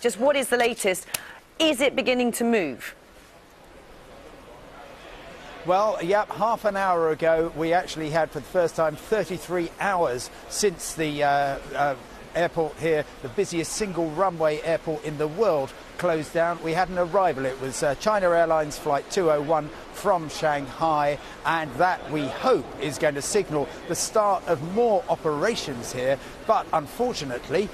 Just what is the latest? Is it beginning to move? Well, yep, half an hour ago we actually had for the first time 33 hours since the airport here, the busiest single runway airport in the world, closed down. We had an arrival. It was China Airlines flight 201 from Shanghai, and that we hope is going to signal the start of more operations here. But unfortunately,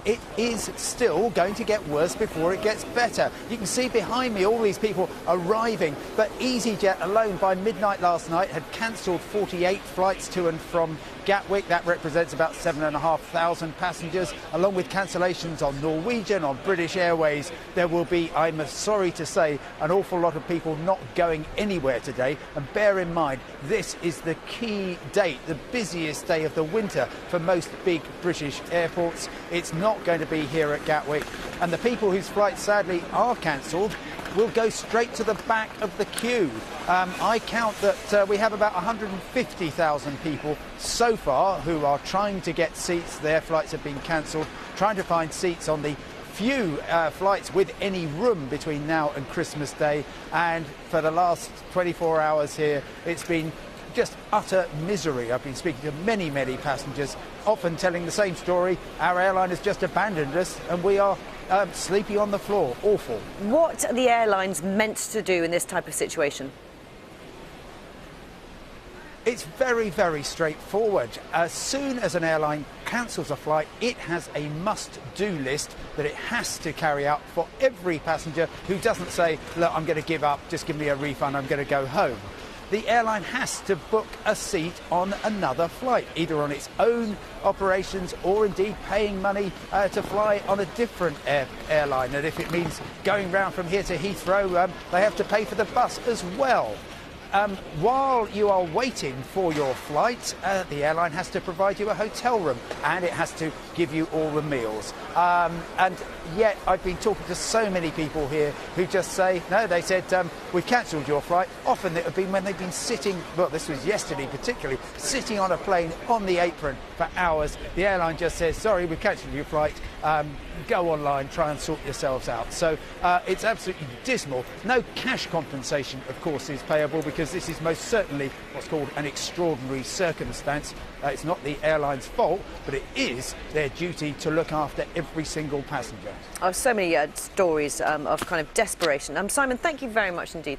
it is still going to get worse before it gets better. You can see behind me all these people arriving, but Easyjet alone by midnight last night had cancelled 48 flights to and from Gatwick. That represents about 7,500 passengers, along with cancellations on Norwegian, on British Airways. There will be, I'm sorry to say, an awful lot of people not going anywhere today. And bear in mind, this is the key date, the busiest day of the winter for most big British airports. It's not going to be here at Gatwick. And the people whose flights sadly are cancelled will go straight to the back of the queue. I count that we have about 150,000 people so far who are trying to get seats. Their flights have been cancelled, trying to find seats on the few flights with any room between now and Christmas Day. And for the last 24 hours here, it's been just utter misery. I've been speaking to many passengers, often telling the same story. Our airline has just abandoned us and we are sleeping on the floor. Awful. What are the airlines meant to do in this type of situation? It's very straightforward. As soon as an airline cancels a flight, it has a must-do list that it has to carry out for every passenger who doesn't say, look, I'm going to give up, just give me a refund, I'm going to go home. The airline has to book a seat on another flight, either on its own operations or indeed paying money to fly on a different airline. And if it means going round from here to Heathrow, they have to pay for the bus as well. While you are waiting for your flight, the airline has to provide you a hotel room and it has to give you all the meals. And yet I've been talking to so many people here who just say, no, they said, we've cancelled your flight. Often it would be when they've been sitting, well, this was yesterday particularly, sitting on a plane on the apron for hours. The airline just says, sorry, we've cancelled your flight. Go online, try and sort yourselves out. So it's absolutely dismal. No cash compensation, of course, is payable because this is most certainly what's called an extraordinary circumstance. It's not the airline's fault, but it is their duty to look after every single passenger. Oh, so many stories of kind of desperation. Simon, thank you very much indeed.